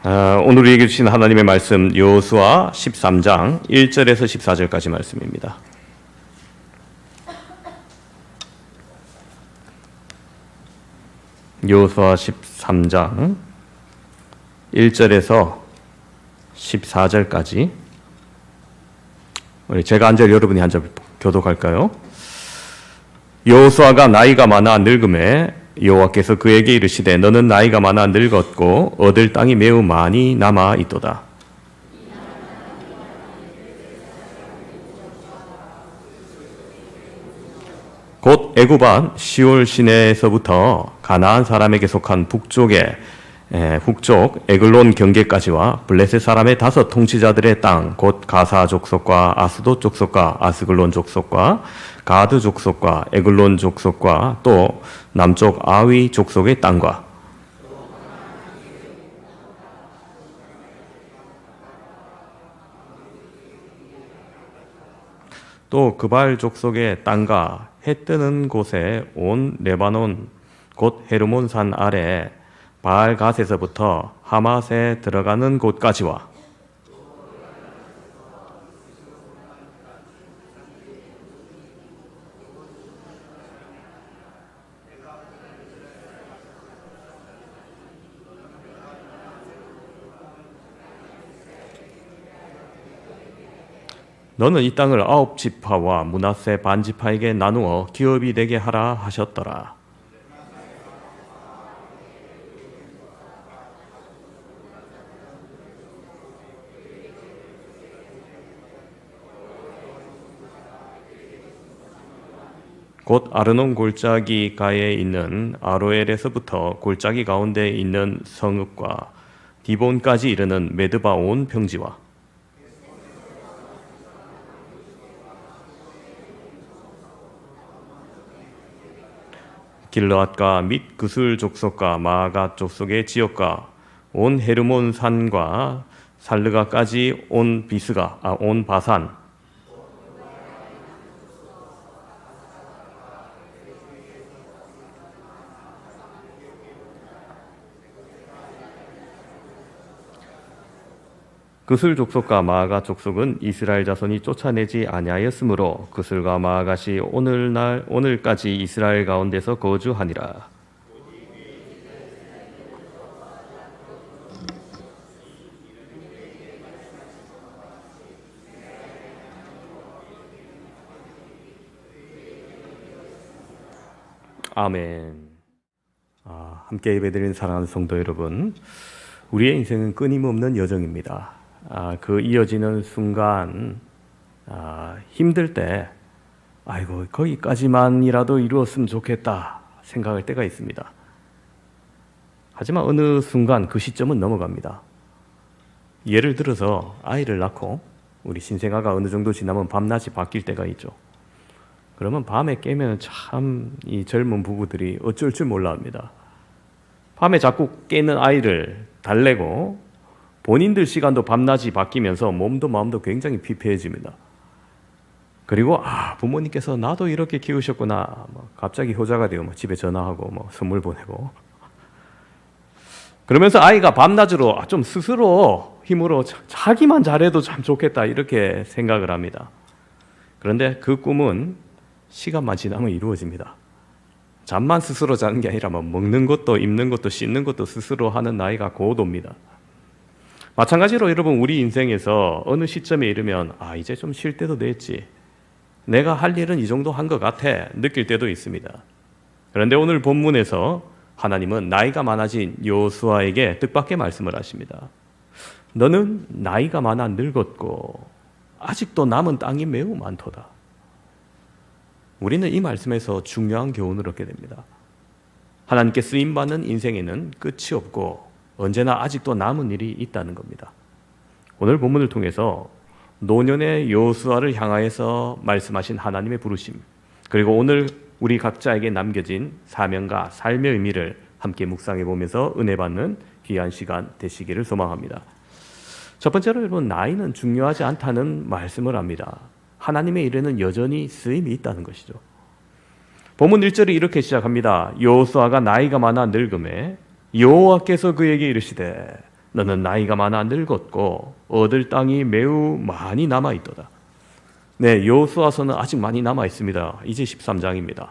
오늘 우리에게 주신 하나님의 말씀 여호수아 13장 1절에서 14절까지 말씀입니다. 여호수아 13장 1절에서 14절까지 우리 제가 한 절 여러분이 한 절 교독할까요? 여호수아가 나이가 많아 늙음에 여호와께서 그에게 이르시되 너는 나이가 많아 늙었고 얻을 땅이 매우 많이 남아 있도다. 곧 애굽한 시올 시내에서부터 가나안 사람에게 속한 북쪽 에글론 경계까지와 블레셋 사람의 5 통치자들의 땅 곧 가사 족속과 아스돗 족속과 아스글론 족속과 가드 족속과 에글론 족속과 또 남쪽 아위 족속의 땅과 또 그발 족속의 땅과 해 뜨는 곳에 온 레바논 곧 헤르몬 산 아래 바알갓에서부터 하맛에 들어가는 곳까지와 너는 이 땅을 9지파와 므낫세 반지파에게 나누어 기업이 되게 하라 하셨더라. 곧 아르논 골짜기 가에 있는 아로엘에서부터 골짜기 가운데 있는 성읍과 디본까지 이르는 메드바 온 평지와 길르앗과 및 그술 족속과 마아갓 족속의 지역과 온 헤르몬 산과 살르가까지 온 바산 그술 족속과 마아갓 족속은 이스라엘 자손이 쫓아내지 아니하였으므로 그술과 마아갓이 오늘까지 이스라엘 가운데서 거주하니라. 아멘. 함께 예배드리는 사랑하는 성도 여러분, 우리의 인생은 끊임없는 여정입니다. 그 이어지는 순간 힘들 때 아이고 거기까지만이라도 이루었으면 좋겠다 생각할 때가 있습니다. 하지만 어느 순간 그 시점은 넘어갑니다. 예를 들어서 아이를 낳고 우리 신생아가 어느 정도 지나면 밤낮이 바뀔 때가 있죠. 그러면 밤에 깨면 참 이 젊은 부부들이 어쩔 줄 몰라 합니다. 밤에 자꾸 깨는 아이를 달래고 본인들 시간도 밤낮이 바뀌면서 몸도 마음도 굉장히 피폐해집니다. 그리고 부모님께서 나도 이렇게 키우셨구나. 갑자기 효자가 되고 집에 전화하고 선물 보내고 그러면서 아이가 밤낮으로 좀 스스로 힘으로 자기만 잘해도 참 좋겠다 이렇게 생각을 합니다. 그런데 그 꿈은 시간만 지나면 이루어집니다. 잠만 스스로 자는 게 아니라 먹는 것도 입는 것도 씻는 것도 스스로 하는 나이가 곧 옵니다. 마찬가지로 여러분 우리 인생에서 어느 시점에 이르면 이제 좀 쉴 때도 됐지. 내가 할 일은 이 정도 한 것 같아 느낄 때도 있습니다. 그런데 오늘 본문에서 하나님은 나이가 많아진 여호수아에게 뜻밖의 말씀을 하십니다. 너는 나이가 많아 늙었고 아직도 남은 땅이 매우 많도다. 우리는 이 말씀에서 중요한 교훈을 얻게 됩니다. 하나님께 쓰임받는 인생에는 끝이 없고 언제나 아직도 남은 일이 있다는 겁니다. 오늘 본문을 통해서 노년의 여호수아를 향하여서 말씀하신 하나님의 부르심, 그리고 오늘 우리 각자에게 남겨진 사명과 삶의 의미를 함께 묵상해 보면서 은혜 받는 귀한 시간 되시기를 소망합니다. 첫 번째로 여러분, 나이는 중요하지 않다는 말씀을 합니다. 하나님의 일에는 여전히 쓰임이 있다는 것이죠. 본문 1절이 이렇게 시작합니다. 여호수아가 나이가 많아 늙음에 여호와께서 그에게 이르시되 너는 나이가 많아 늙었고 얻을 땅이 매우 많이 남아 있도다. 네, 여호수아서는 아직 많이 남아 있습니다. 이제 13장입니다.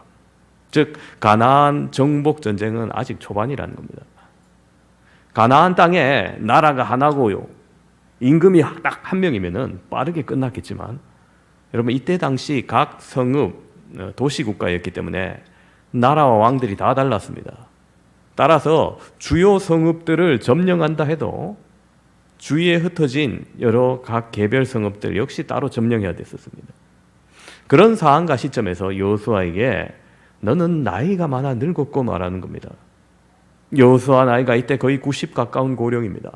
즉 가나안 정복 전쟁은 아직 초반이라는 겁니다. 가나안 땅에 나라가 하나고요, 임금이 딱 한 명이면은 빠르게 끝났겠지만, 여러분 이때 당시 각 성읍 도시 국가였기 때문에 나라와 왕들이 다 달랐습니다. 따라서 주요 성읍들을 점령한다 해도 주위에 흩어진 여러 각 개별 성읍들 역시 따로 점령해야 됐었습니다. 그런 상황과 시점에서 여호수아에게 너는 나이가 많아 늙었고 말하는 겁니다. 여호수아 나이가 이때 거의 90 가까운 고령입니다.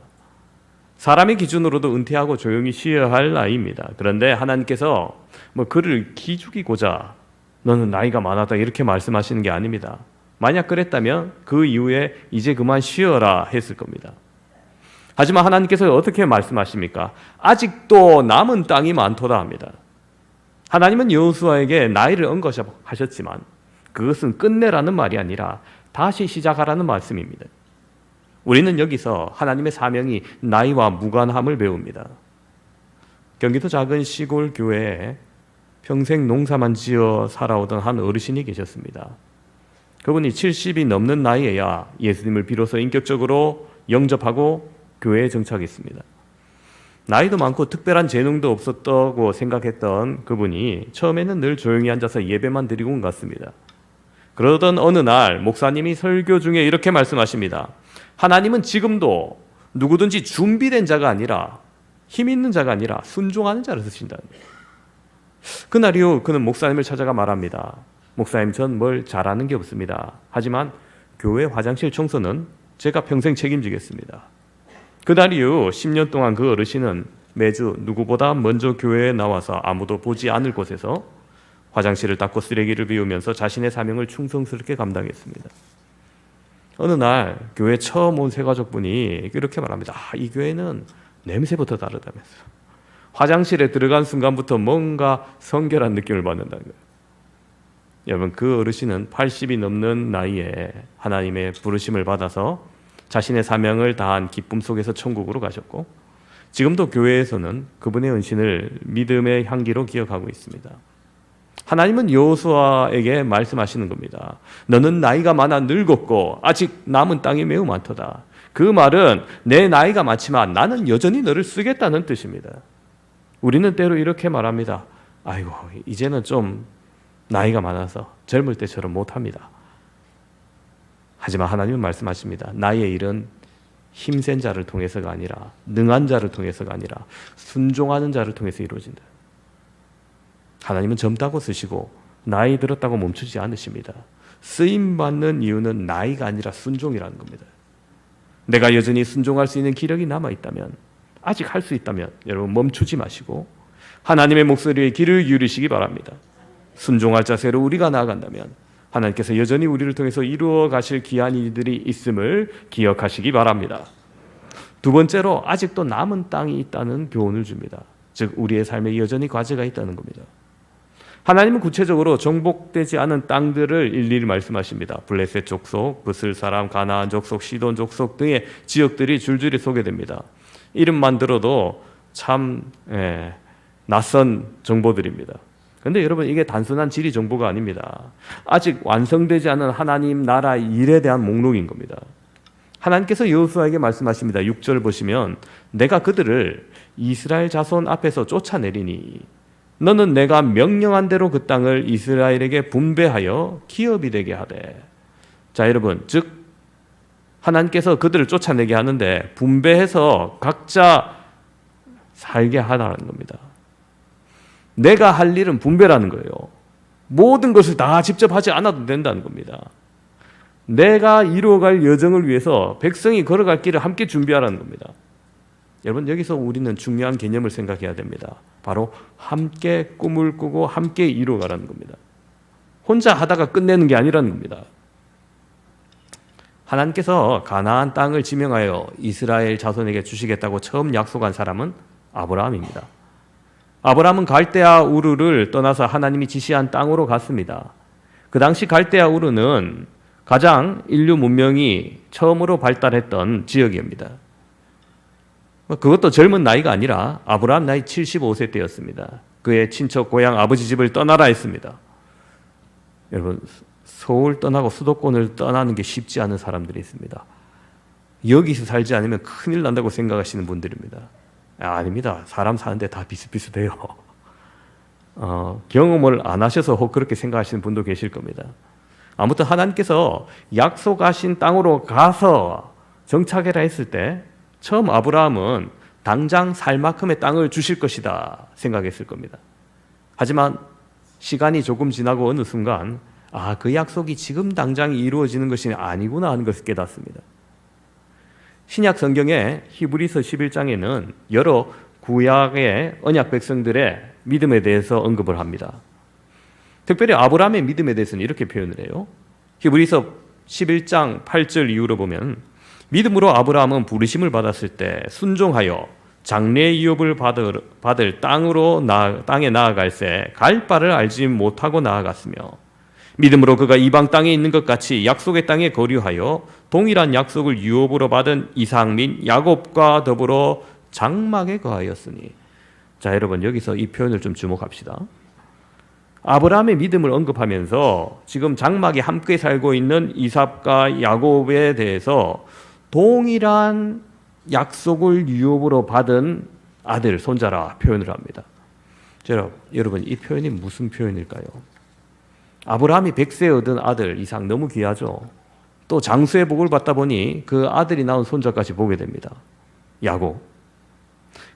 사람의 기준으로도 은퇴하고 조용히 쉬어야 할 나이입니다. 그런데 하나님께서 그를 기죽이고자 너는 나이가 많았다 이렇게 말씀하시는 게 아닙니다. 만약 그랬다면 그 이후에 이제 그만 쉬어라 했을 겁니다. 하지만 하나님께서 어떻게 말씀하십니까? 아직도 남은 땅이 많도다 합니다. 하나님은 여호수아에게 나이를 언급하셨지만 그것은 끝내라는 말이 아니라 다시 시작하라는 말씀입니다. 우리는 여기서 하나님의 사명이 나이와 무관함을 배웁니다. 경기도 작은 시골 교회에 평생 농사만 지어 살아오던 한 어르신이 계셨습니다. 그분이 70이 넘는 나이에야 예수님을 비로소 인격적으로 영접하고 교회에 정착했습니다. 나이도 많고 특별한 재능도 없었다고 생각했던 그분이 처음에는 늘 조용히 앉아서 예배만 드리고 온 것 같습니다. 그러던 어느 날 목사님이 설교 중에 이렇게 말씀하십니다. 하나님은 지금도 누구든지 준비된 자가 아니라 힘 있는 자가 아니라 순종하는 자를 쓰신다. 그날 이후 그는 목사님을 찾아가 말합니다. 목사님, 전 뭘 잘하는 게 없습니다. 하지만 교회 화장실 청소는 제가 평생 책임지겠습니다. 그날 이후 10년 동안 그 어르신은 매주 누구보다 먼저 교회에 나와서 아무도 보지 않을 곳에서 화장실을 닦고 쓰레기를 비우면서 자신의 사명을 충성스럽게 감당했습니다. 어느 날 교회 처음 온 새가족분이 이렇게 말합니다. 이 교회는 냄새부터 다르다면서 화장실에 들어간 순간부터 뭔가 성결한 느낌을 받는다는 거예요. 여러분, 그 어르신은 80이 넘는 나이에 하나님의 부르심을 받아서 자신의 사명을 다한 기쁨 속에서 천국으로 가셨고, 지금도 교회에서는 그분의 헌신을 믿음의 향기로 기억하고 있습니다. 하나님은 여호수아에게 말씀하시는 겁니다. 너는 나이가 많아 늙었고 아직 남은 땅이 매우 많도다. 그 말은 내 나이가 많지만 나는 여전히 너를 쓰겠다는 뜻입니다. 우리는 때로 이렇게 말합니다. 아이고, 이제는 좀 나이가 많아서 젊을 때처럼 못합니다. 하지만 하나님은 말씀하십니다. 나의 일은 힘센 자를 통해서가 아니라, 능한 자를 통해서가 아니라 순종하는 자를 통해서 이루어진다. 하나님은 젊다고 쓰시고 나이 들었다고 멈추지 않으십니다. 쓰임받는 이유는 나이가 아니라 순종이라는 겁니다. 내가 여전히 순종할 수 있는 기력이 남아있다면, 아직 할 수 있다면 여러분 멈추지 마시고 하나님의 목소리에 귀를 기울이시기 바랍니다. 순종할 자세로 우리가 나아간다면 하나님께서 여전히 우리를 통해서 이루어 가실 귀한 일들이 있음을 기억하시기 바랍니다. 두 번째로, 아직도 남은 땅이 있다는 교훈을 줍니다. 즉 우리의 삶에 여전히 과제가 있다는 겁니다. 하나님은 구체적으로 정복되지 않은 땅들을 일일이 말씀하십니다. 블레셋 족속, 브슬 사람, 가나안 족속, 시돈 족속 등의 지역들이 줄줄이 소개됩니다. 이름만 들어도 참 낯선 정보들입니다. 그런데 여러분, 이게 단순한 지리 정보가 아닙니다. 아직 완성되지 않은 하나님 나라 일에 대한 목록인 겁니다. 하나님께서 여호수아에게 말씀하십니다. 6절 보시면 내가 그들을 이스라엘 자손 앞에서 쫓아내리니 너는 내가 명령한 대로 그 땅을 이스라엘에게 분배하여 기업이 되게 하되. 자, 여러분, 즉 하나님께서 그들을 쫓아내게 하는데 분배해서 각자 살게 하라는 겁니다. 내가 할 일은 분배라는 거예요. 모든 것을 다 직접 하지 않아도 된다는 겁니다. 내가 이루어갈 여정을 위해서 백성이 걸어갈 길을 함께 준비하라는 겁니다. 여러분, 여기서 우리는 중요한 개념을 생각해야 됩니다. 바로 함께 꿈을 꾸고 함께 이루어가라는 겁니다. 혼자 하다가 끝내는 게 아니라는 겁니다. 하나님께서 가나안 땅을 지명하여 이스라엘 자손에게 주시겠다고 처음 약속한 사람은 아브라함입니다. 아브라함은 갈대아 우르를 떠나서 하나님이 지시한 땅으로 갔습니다. 그 당시 갈대아 우르는 가장 인류 문명이 처음으로 발달했던 지역입니다. 그것도 젊은 나이가 아니라 아브라함 나이 75세 때였습니다. 그의 친척 고향 아버지 집을 떠나라 했습니다. 여러분, 서울 떠나고 수도권을 떠나는 게 쉽지 않은 사람들이 있습니다. 여기서 살지 않으면 큰일 난다고 생각하시는 분들입니다. 아닙니다. 사람 사는데 다 비슷비슷해요. 경험을 안 하셔서 혹 그렇게 생각하시는 분도 계실 겁니다. 아무튼 하나님께서 약속하신 땅으로 가서 정착해라 했을 때 처음 아브라함은 당장 살 만큼의 땅을 주실 것이다 생각했을 겁니다. 하지만 시간이 조금 지나고 어느 순간 그 약속이 지금 당장 이루어지는 것이 아니구나 하는 것을 깨닫습니다. 신약 성경의 히브리서 11장에는 여러 구약의 언약 백성들의 믿음에 대해서 언급을 합니다. 특별히 아브라함의 믿음에 대해서는 이렇게 표현을 해요. 히브리서 11장 8절 이후로 보면 믿음으로 아브라함은 부르심을 받았을 때 순종하여 장래 유업을 받을 땅에 나아갈새 갈 바를 알지 못하고 나아갔으며 믿음으로 그가 이방 땅에 있는 것 같이 약속의 땅에 거류하여 동일한 약속을 유업으로 받은 이삭 및 야곱과 더불어 장막에 거하였으니. 자, 여러분 여기서 이 표현을 좀 주목합시다. 아브라함의 믿음을 언급하면서 지금 장막에 함께 살고 있는 이삭과 야곱에 대해서 동일한 약속을 유업으로 받은 아들, 손자라 표현을 합니다. 여러분 이 표현이 무슨 표현일까요? 아브라함이 100세에 얻은 아들 이삭 너무 귀하죠. 또 장수의 복을 받다 보니 그 아들이 낳은 손자까지 보게 됩니다. 야곱.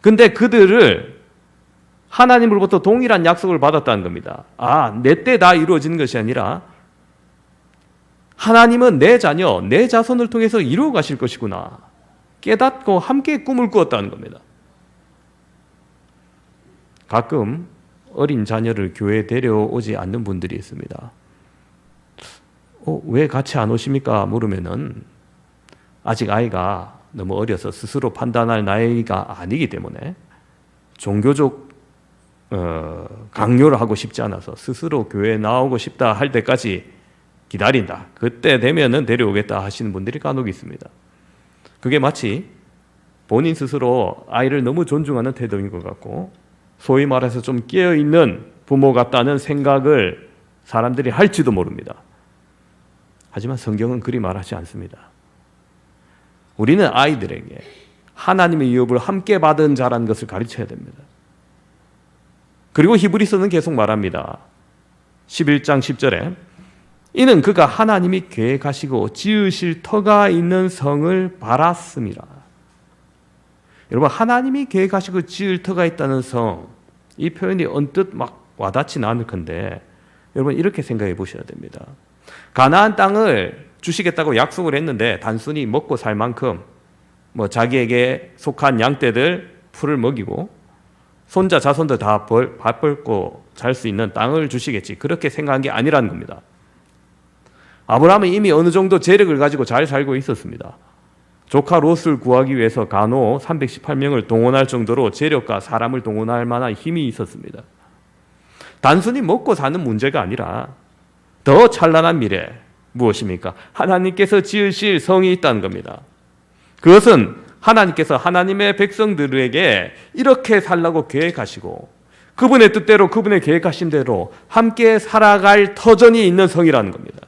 근데 그들을 하나님으로부터 동일한 약속을 받았다는 겁니다. 내 때 다 이루어지는 것이 아니라 하나님은 내 자녀, 내 자손을 통해서 이루어 가실 것이구나 깨닫고 함께 꿈을 꾸었다는 겁니다. 가끔 어린 자녀를 교회에 데려오지 않는 분들이 있습니다. 왜 같이 안 오십니까? 물으면은 아직 아이가 너무 어려서 스스로 판단할 나이가 아니기 때문에 종교적 강요를 하고 싶지 않아서 스스로 교회에 나오고 싶다 할 때까지 기다린다. 그때 되면은 데려오겠다 하시는 분들이 간혹 있습니다. 그게 마치 본인 스스로 아이를 너무 존중하는 태도인 것 같고 소위 말해서 좀 깨어있는 부모 같다는 생각을 사람들이 할지도 모릅니다. 하지만 성경은 그리 말하지 않습니다. 우리는 아이들에게 하나님의 유업을 함께 받은 자라는 것을 가르쳐야 됩니다. 그리고 히브리서는 계속 말합니다. 11장 10절에 이는 그가 하나님이 계획하시고 지으실 터가 있는 성을 바랐음이라. 여러분 하나님이 계획하시고 지을 터가 있다는 성, 이 표현이 언뜻 막 와닿지는 않을 건데 여러분 이렇게 생각해 보셔야 됩니다. 가나안 땅을 주시겠다고 약속을 했는데 단순히 먹고 살 만큼 자기에게 속한 양떼들 풀을 먹이고 손자 자손들 다 밥 벌고 잘 수 있는 땅을 주시겠지 그렇게 생각한 게 아니라는 겁니다. 아브라함은 이미 어느 정도 재력을 가지고 잘 살고 있었습니다. 조카 롯을 구하기 위해서 간호 318명을 동원할 정도로 재력과 사람을 동원할 만한 힘이 있었습니다. 단순히 먹고 사는 문제가 아니라 더 찬란한 미래 무엇입니까? 하나님께서 지으실 성이 있다는 겁니다. 그것은 하나님께서 하나님의 백성들에게 이렇게 살라고 계획하시고 그분의 뜻대로 그분의 계획하신 대로 함께 살아갈 터전이 있는 성이라는 겁니다.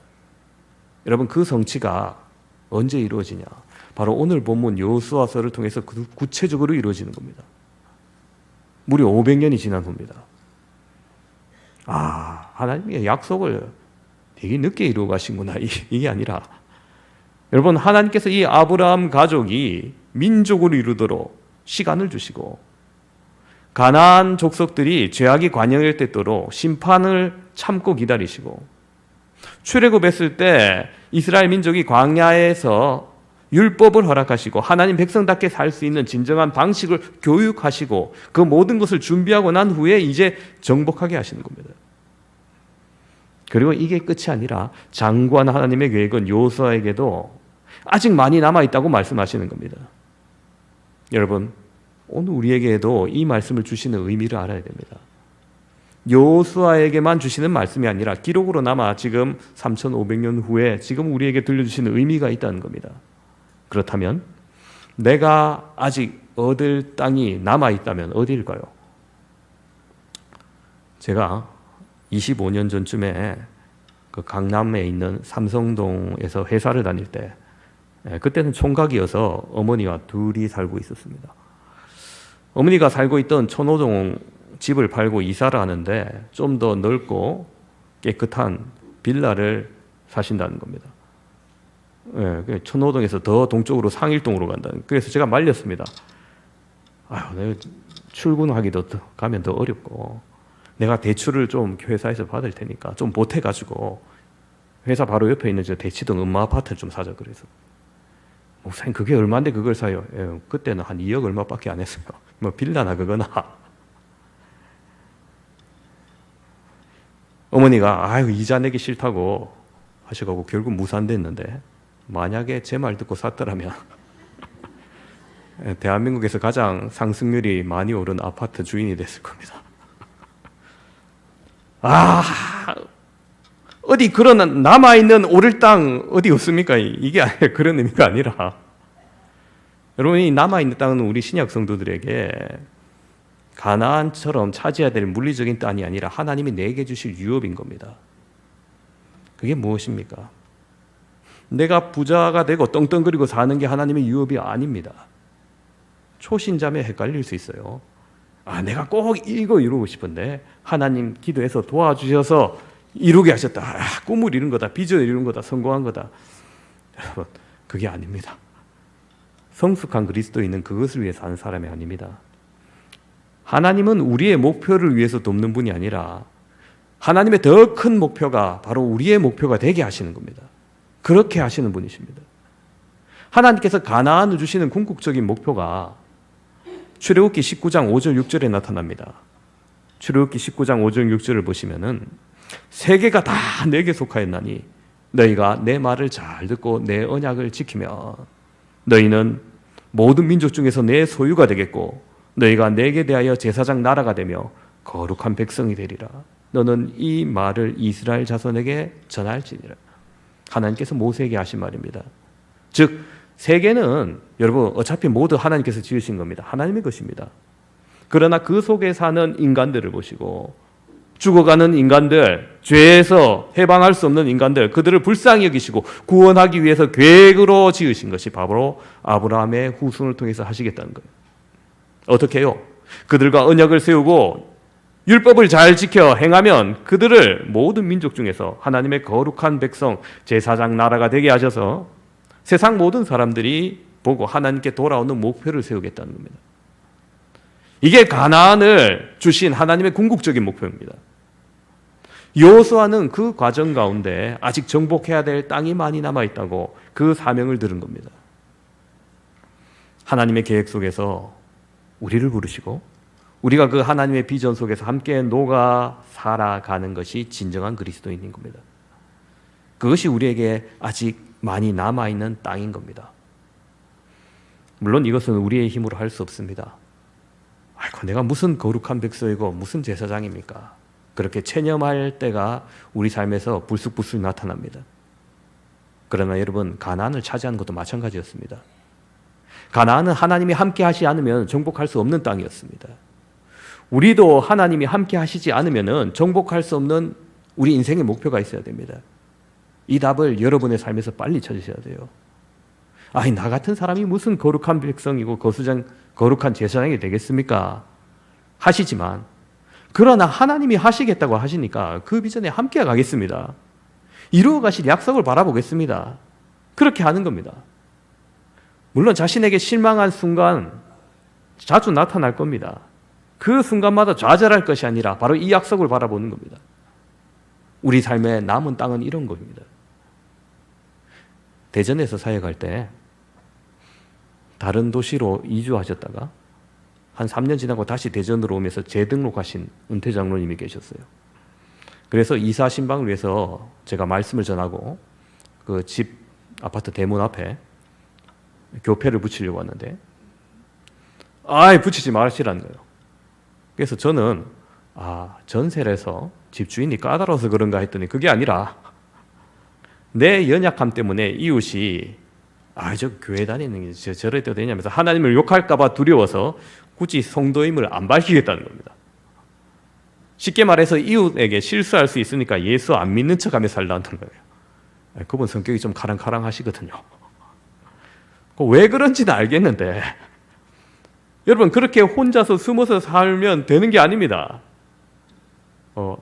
여러분 그 성취가 언제 이루어지냐? 바로 오늘 본문 여호수아서를 통해서 구체적으로 이루어지는 겁니다. 무려 500년이 지난 후입니다. 하나님의 약속을 되게 늦게 이루어 가신구나 이게 아니라 여러분 하나님께서 이 아브라함 가족이 민족으로 이루도록 시간을 주시고 가나안 족속들이 죄악이 관영될 때도록 심판을 참고 기다리시고 출애굽했을 때 이스라엘 민족이 광야에서 율법을 허락하시고 하나님 백성답게 살 수 있는 진정한 방식을 교육하시고 그 모든 것을 준비하고 난 후에 이제 정복하게 하시는 겁니다. 그리고 이게 끝이 아니라 장구한 하나님의 계획은 여호수아에게도 아직 많이 남아있다고 말씀하시는 겁니다. 여러분 오늘 우리에게도 이 말씀을 주시는 의미를 알아야 됩니다. 여호수아에게만 주시는 말씀이 아니라 기록으로 남아 지금 3500년 후에 지금 우리에게 들려주시는 의미가 있다는 겁니다. 그렇다면 내가 아직 얻을 땅이 남아있다면 어디일까요? 제가 25년 전쯤에 그 강남에 있는 삼성동에서 회사를 다닐 때, 그때는 총각이어서 어머니와 둘이 살고 있었습니다. 어머니가 살고 있던 천호동 집을 팔고 이사를 하는데 좀 더 넓고 깨끗한 빌라를 사신다는 겁니다. 천호동에서 더 동쪽으로 상일동으로 간다는. 그래서 제가 말렸습니다. 아유, 내가 출근하기도 가면 더 어렵고, 내가 대출을 좀 회사에서 받을 테니까 좀 보태가지고 회사 바로 옆에 있는 저 대치동 엄마 아파트를 좀 사자 그래서. 목사님 그게 얼마인데 그걸 사요? 그때는 한 2억 얼마밖에 안 했어요. 뭐 빌라나 그거나. 어머니가 아유 이자 내기 싫다고 하셔가지고 결국 무산됐는데, 만약에 제 말 듣고 샀더라면 대한민국에서 가장 상승률이 많이 오른 아파트 주인이 됐을 겁니다. 어디 그런 남아있는 오를 땅 어디 없습니까? 이게 그런 의미가 아니라, 여러분, 이 남아있는 땅은 우리 신약 성도들에게 가나안처럼 차지해야 될 물리적인 땅이 아니라 하나님이 내게 주실 유업인 겁니다. 그게 무엇입니까? 내가 부자가 되고 떵떵거리고 사는 게 하나님의 유업이 아닙니다. 초신자면 헷갈릴 수 있어요. 내가 꼭 이거 이루고 싶은데 하나님 기도해서 도와주셔서 이루게 하셨다. 꿈을 이룬 거다. 비전을 이룬 거다. 성공한 거다. 여러분, 그게 아닙니다. 성숙한 그리스도인은 그것을 위해 사는 사람이 아닙니다. 하나님은 우리의 목표를 위해서 돕는 분이 아니라 하나님의 더 큰 목표가 바로 우리의 목표가 되게 하시는 겁니다. 그렇게 하시는 분이십니다. 하나님께서 가나안을 주시는 궁극적인 목표가 출애굽기 19장 5절 6절에 나타납니다. 출애굽기 19장 5절 6절을 보시면은 세계가 다 내게 속하였나니 너희가 내 말을 잘 듣고 내 언약을 지키면 너희는 모든 민족 중에서 내 소유가 되겠고 너희가 내게 대하여 제사장 나라가 되며 거룩한 백성이 되리라. 너는 이 말을 이스라엘 자손에게 전할지니라. 하나님께서 모세에게 하신 말입니다. 즉 세계는 여러분 어차피 모두 하나님께서 지으신 겁니다. 하나님의 것입니다. 그러나 그 속에 사는 인간들을 보시고 죽어가는 인간들, 죄에서 해방할 수 없는 인간들, 그들을 불쌍히 여기시고 구원하기 위해서 계획으로 지으신 것이 바로 아브라함의 후손을 통해서 하시겠다는 거예요. 어떻게 해요? 그들과 언약을 세우고 율법을 잘 지켜 행하면 그들을 모든 민족 중에서 하나님의 거룩한 백성, 제사장 나라가 되게 하셔서 세상 모든 사람들이 보고 하나님께 돌아오는 목표를 세우겠다는 겁니다. 이게 가나안을 주신 하나님의 궁극적인 목표입니다. 여호수아는 그 과정 가운데 아직 정복해야 될 땅이 많이 남아있다고 그 사명을 들은 겁니다. 하나님의 계획 속에서 우리를 부르시고 우리가 그 하나님의 비전 속에서 함께 녹아 살아가는 것이 진정한 그리스도인인 겁니다. 그것이 우리에게 아직 많이 남아있는 땅인 겁니다. 물론 이것은 우리의 힘으로 할 수 없습니다. 아이고, 내가 무슨 거룩한 백성이고 무슨 제사장입니까? 그렇게 체념할 때가 우리 삶에서 불쑥불쑥 나타납니다. 그러나 여러분, 가나안을 차지한 것도 마찬가지였습니다. 가나안은 하나님이 함께 하시지 않으면 정복할 수 없는 땅이었습니다. 우리도 하나님이 함께 하시지 않으면 정복할 수 없는 우리 인생의 목표가 있어야 됩니다. 이 답을 여러분의 삶에서 빨리 찾으셔야 돼요. 나 같은 사람이 무슨 거룩한 백성이고 거룩한 제사장이 되겠습니까? 하시지만 그러나 하나님이 하시겠다고 하시니까 그 비전에 함께 가겠습니다. 이루어 가실 약속을 바라보겠습니다. 그렇게 하는 겁니다. 물론 자신에게 실망한 순간 자주 나타날 겁니다. 그 순간마다 좌절할 것이 아니라 바로 이 약속을 바라보는 겁니다. 우리 삶의 남은 땅은 이런 겁니다. 대전에서 사역할 때 다른 도시로 이주하셨다가 한 3년 지나고 다시 대전으로 오면서 재등록하신 은퇴 장로님이 계셨어요. 그래서 이사 신방을 위해서 제가 말씀을 전하고 그 집 아파트 대문 앞에 교패를 붙이려고 왔는데 붙이지 마시라는 거예요. 그래서 저는 전세를 해서 집주인이 까다로워서 그런가 했더니 그게 아니라 내 연약함 때문에 이웃이 저 교회 다니는 게 저래도 되냐면서 하나님을 욕할까봐 두려워서 굳이 성도임을 안 밝히겠다는 겁니다. 쉽게 말해서 이웃에게 실수할 수 있으니까 예수 안 믿는 척하며 살라는 거예요. 그분 성격이 좀 카랑카랑하시거든요. 왜 그런지는 알겠는데 여러분 그렇게 혼자서 숨어서 살면 되는 게 아닙니다.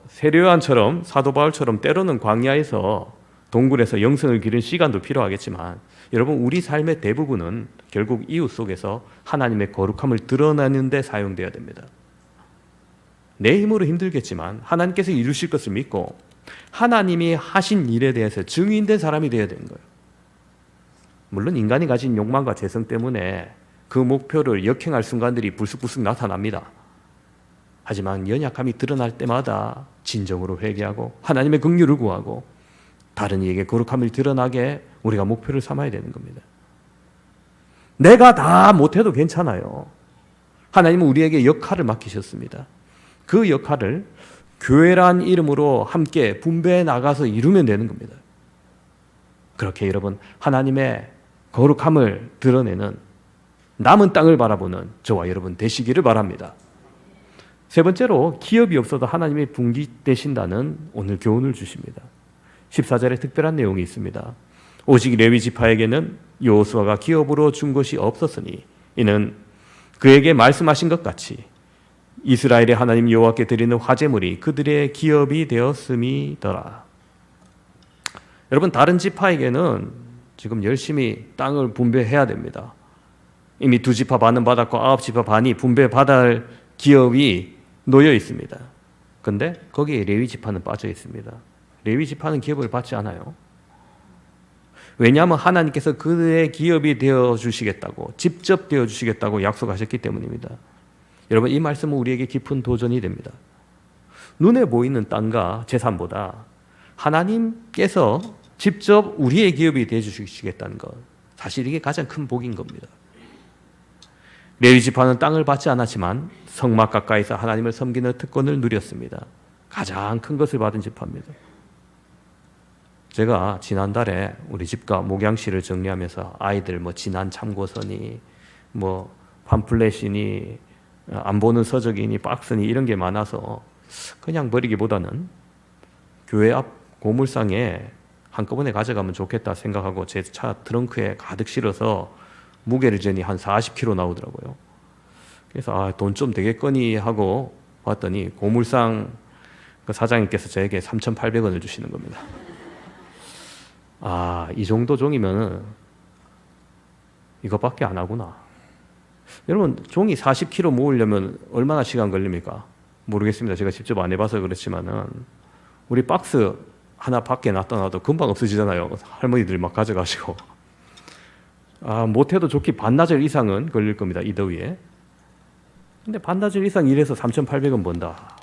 세례요한처럼 사도 바울처럼 때로는 광야에서 동굴에서 영성을 기른 시간도 필요하겠지만 여러분 우리 삶의 대부분은 결국 이웃 속에서 하나님의 거룩함을 드러내는 데 사용되어야 됩니다. 내 힘으로 힘들겠지만 하나님께서 이루실 것을 믿고 하나님이 하신 일에 대해서 증인된 사람이 되어야 되는 거예요. 물론 인간이 가진 욕망과 재성 때문에 그 목표를 역행할 순간들이 불쑥불쑥 나타납니다. 하지만 연약함이 드러날 때마다 진정으로 회개하고 하나님의 긍휼을 구하고 다른 이에게 거룩함을 드러나게 우리가 목표를 삼아야 되는 겁니다. 내가 다 못해도 괜찮아요. 하나님은 우리에게 역할을 맡기셨습니다. 그 역할을 교회란 이름으로 함께 분배해 나가서 이루면 되는 겁니다. 그렇게 여러분 하나님의 거룩함을 드러내는 남은 땅을 바라보는 저와 여러분 되시기를 바랍니다. 세 번째로 기업이 없어도 하나님이 분깃되신다는 오늘 교훈을 주십니다. 14절에 특별한 내용이 있습니다. 오직 레위 지파에게는 여호수아가 기업으로 준 것이 없었으니 이는 그에게 말씀하신 것 같이 이스라엘의 하나님 여호와께 드리는 화제물이 그들의 기업이 되었음이더라. 여러분 다른 지파에게는 지금 열심히 땅을 분배해야 됩니다. 이미 2지파 반은 받았고 9지파 반이 분배받아야 할 기업이 놓여 있습니다. 그런데 거기에 레위 지파는 빠져 있습니다. 레위 지파는 기업을 받지 않아요. 왜냐하면 하나님께서 그의 기업이 되어주시겠다고 직접 되어주시겠다고 약속하셨기 때문입니다. 여러분 이 말씀은 우리에게 깊은 도전이 됩니다. 눈에 보이는 땅과 재산보다 하나님께서 직접 우리의 기업이 되어주시겠다는 것, 사실 이게 가장 큰 복인 겁니다. 레위 지파는 땅을 받지 않았지만 성막 가까이서 하나님을 섬기는 특권을 누렸습니다. 가장 큰 것을 받은 지파입니다. 제가 지난달에 우리 집과 목양실을 정리하면서 아이들 지난 참고서니 팜플렛이니 안 보는 서적이니 박스니 이런 게 많아서 그냥 버리기보다는 교회 앞 고물상에 한꺼번에 가져가면 좋겠다 생각하고 제 차 트렁크에 가득 실어서 무게를 재니 한 40kg 나오더라고요. 그래서 돈 좀 되겠거니 하고 봤더니 고물상 그 사장님께서 저에게 3,800원을 주시는 겁니다. 이 정도 종이면 이것밖에 안 하구나. 여러분 종이 40kg 모으려면 얼마나 시간 걸립니까? 모르겠습니다. 제가 직접 안 해봐서 그렇지만은 우리 박스 하나 밖에 놔둬놔도 금방 없어지잖아요. 할머니들 막 가져가시고. 못해도 좋기 반나절 이상은 걸릴 겁니다. 이 더위에. 근데 반나절 이상 일해서 3,800원 번다.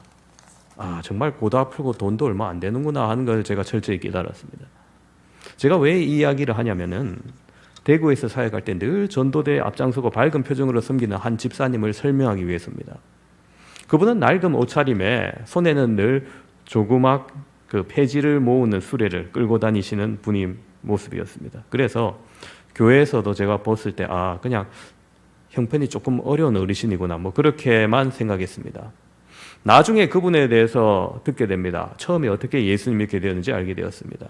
정말 고도 아프고 돈도 얼마 안 되는구나 하는 걸 제가 철저히 깨달았습니다. 제가 왜 이 이야기를 하냐면은 대구에서 사역할 때 늘 전도대에 앞장서고 밝은 표정으로 섬기는 한 집사님을 설명하기 위해서입니다. 그분은 낡은 옷차림에 손에는 늘 조그맣 그 폐지를 모으는 수레를 끌고 다니시는 분이 모습이었습니다. 그래서 교회에서도 제가 봤을 때 그냥 형편이 조금 어려운 어르신이구나 그렇게만 생각했습니다. 나중에 그분에 대해서 듣게 됩니다. 처음에 어떻게 예수님 믿게 되었는지 알게 되었습니다.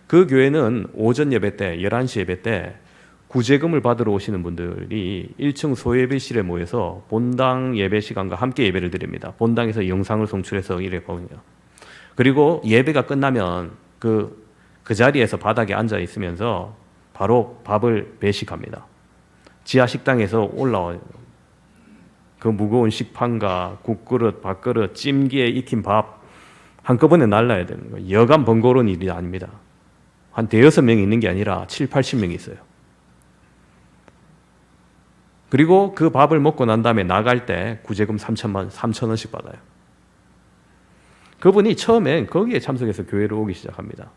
그 교회는 오전 예배 때 11시 예배 때 구제금을 받으러 오시는 분들이 1층 소예배실에 모여서 본당 예배 시간과 함께 예배를 드립니다. 본당에서 영상을 송출해서 이래거든요. 그리고 예배가 끝나면 그 자리에서 바닥에 앉아 있으면서 바로 밥을 배식합니다. 지하 식당에서 올라와요. 그 무거운 식판과 국그릇, 밥그릇, 찜기에 익힌 밥 한꺼번에 날라야 되는 거예요. 여간 번거로운 일이 아닙니다. 한 대여섯 명이 있는 게 아니라 7, 80명이 있어요. 그리고 그 밥을 먹고 난 다음에 나갈 때 구제금 3,000원씩 받아요. 그분이 처음엔 거기에 참석해서 교회로 오기 시작합니다.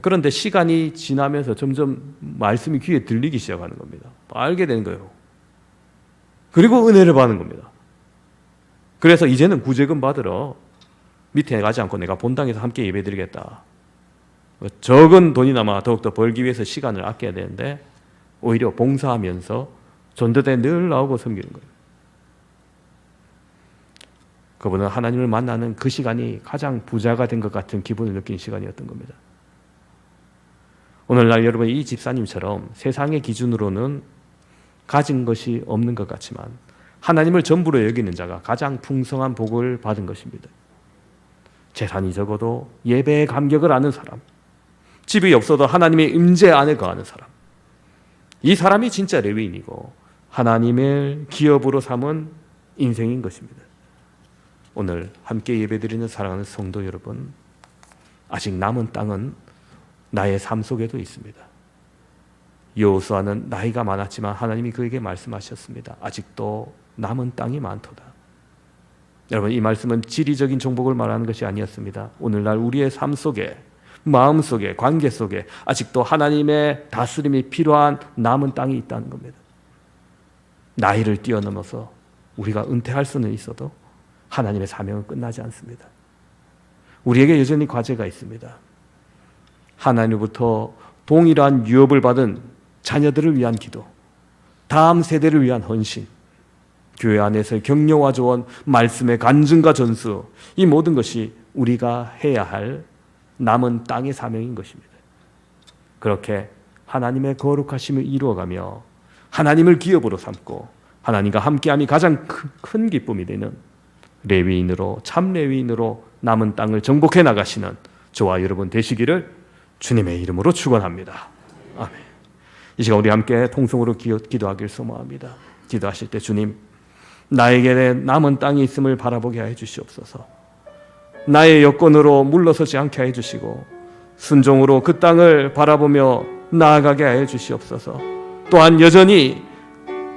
그런데 시간이 지나면서 점점 말씀이 귀에 들리기 시작하는 겁니다. 알게 되는 거예요. 그리고 은혜를 받는 겁니다. 그래서 이제는 구제금 받으러 밑에 가지 않고 내가 본당에서 함께 예배드리겠다. 적은 돈이나마 더욱더 벌기 위해서 시간을 아껴야 되는데 오히려 봉사하면서 전도대에 늘 나오고 섬기는 거예요. 그분은 하나님을 만나는 그 시간이 가장 부자가 된 것 같은 기분을 느낀 시간이었던 겁니다. 오늘날 여러분 이 집사님처럼 세상의 기준으로는 가진 것이 없는 것 같지만 하나님을 전부로 여기는 자가 가장 풍성한 복을 받은 것입니다. 재산이 적어도 예배의 감격을 아는 사람, 집이 없어도 하나님의 임재 안에 거하는 사람, 이 사람이 진짜 레위인이고 하나님의 기업으로 삼은 인생인 것입니다. 오늘 함께 예배드리는 사랑하는 성도 여러분, 아직 남은 땅은 나의 삶 속에도 있습니다. 여호수아는 나이가 많았지만 하나님이 그에게 말씀하셨습니다. 아직도 남은 땅이 많도다. 여러분, 이 말씀은 지리적인 정복을 말하는 것이 아니었습니다. 오늘날 우리의 삶 속에, 마음 속에, 관계 속에 아직도 하나님의 다스림이 필요한 남은 땅이 있다는 겁니다. 나이를 뛰어넘어서 우리가 은퇴할 수는 있어도 하나님의 사명은 끝나지 않습니다. 우리에게 여전히 과제가 있습니다. 하나님으로부터 동일한 유업을 받은 자녀들을 위한 기도, 다음 세대를 위한 헌신, 교회 안에서의 격려와 조언, 말씀의 간증과 전수, 이 모든 것이 우리가 해야 할 남은 땅의 사명인 것입니다. 그렇게 하나님의 거룩하심을 이루어가며 하나님을 기업으로 삼고 하나님과 함께함이 가장 큰 기쁨이 되는 레위인으로, 참 레위인으로 남은 땅을 정복해 나가시는 저와 여러분 되시기를 주님의 이름으로 축원합니다. 아멘. 이 시간 우리 함께 통성으로 기도하길 소망합니다. 기도하실 때 주님, 나에게 남은 땅이 있음을 바라보게 하여 주시옵소서. 나의 여건으로 물러서지 않게 하여 주시고 순종으로 그 땅을 바라보며 나아가게 하여 주시옵소서. 또한 여전히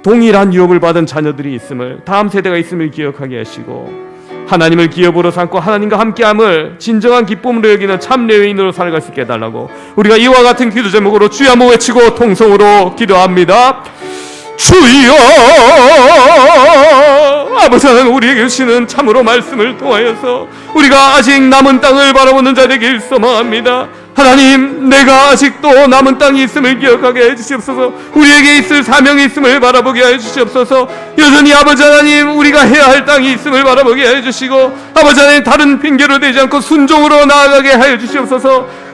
동일한 유업을 받은 자녀들이 있음을, 다음 세대가 있음을 기억하게 하시고 하나님을 기업으로 삼고 하나님과 함께함을 진정한 기쁨으로 여기는 참 레위인으로 살아갈 수 있게 해달라고 우리가 이와 같은 기도 제목으로 주여 한번 외치고 통성으로 기도합니다. 주여, 아버지 하나님, 우리에게 주시는 참으로 말씀을 통하여서 우리가 아직 남은 땅을 바라보는 자 되길 소망합니다. 하나님, 내가 아직도 남은 땅이 있음을 기억하게 해주시옵소서. 우리에게 있을 사명이 있음을 바라보게 해주시옵소서. 여전히 아버지 하나님, 우리가 해야 할 땅이 있음을 바라보게 해주시고 아버지 하나님, 다른 핑계로 되지 않고 순종으로 나아가게 하여 주시옵소서.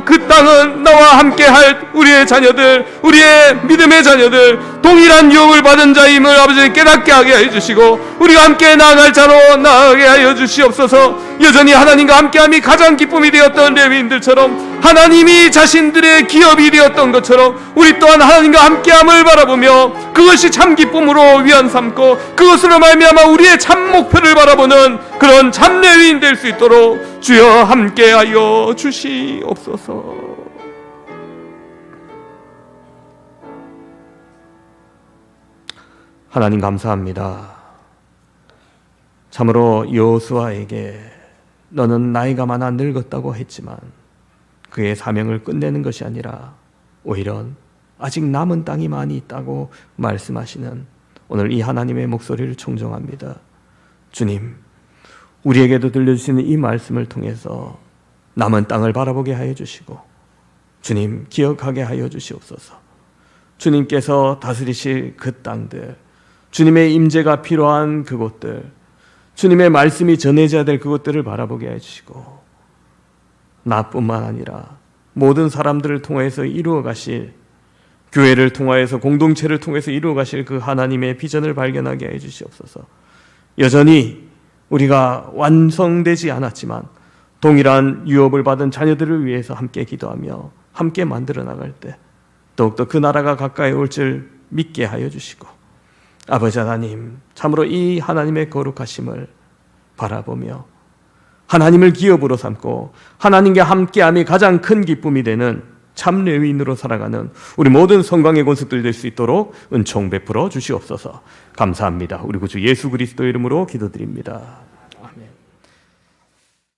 그 땅은 나와 함께할 우리의 자녀들, 우리의 믿음의 자녀들, 동일한 유업을 받은 자임을 아버지 깨닫게 하게 하여 주시고 우리가 함께 나아갈 자로 나아가게 하여 주시옵소서. 여전히 하나님과 함께함이 가장 기쁨이 되었던 레위인들처럼 하나님이 자신들의 기업이 되었던 것처럼 우리 또한 하나님과 함께함을 바라보며 그것이 참 기쁨으로 위안 삼고 그것으로 말미암아 우리의 참 목표를 바라보는 그런 참 레위인 될 수 있도록 주여 함께하여 주시옵소서. 하나님 감사합니다. 참으로 여호수아에게 너는 나이가 많아 늙었다고 했지만 그의 사명을 끝내는 것이 아니라 오히려 아직 남은 땅이 많이 있다고 말씀하시는 오늘 이 하나님의 목소리를 청정합니다. 주님, 우리에게도 들려주시는 이 말씀을 통해서 남은 땅을 바라보게 하여 주시고 주님, 기억하게 하여 주시옵소서. 주님께서 다스리실 그 땅들, 주님의 임재가 필요한 그곳들, 주님의 말씀이 전해져야 될 그것들을 바라보게 해주시고 나뿐만 아니라 모든 사람들을 통해서 이루어 가실, 교회를 통하여서 공동체를 통해서 이루어 가실 그 하나님의 비전을 발견하게 해주시옵소서. 여전히 우리가 완성되지 않았지만 동일한 유업을 받은 자녀들을 위해서 함께 기도하며 함께 만들어 나갈 때 더욱더 그 나라가 가까이 올 줄 믿게 하여 주시고 아버지 하나님, 참으로 이 하나님의 거룩하심을 바라보며 하나님을 기업으로 삼고 하나님과 함께함이 가장 큰 기쁨이 되는 참 레위인으로 살아가는 우리 모든 성광의 권속들 될 수 있도록 은총 베풀어 주시옵소서. 감사합니다. 우리 구주 예수 그리스도 이름으로 기도드립니다.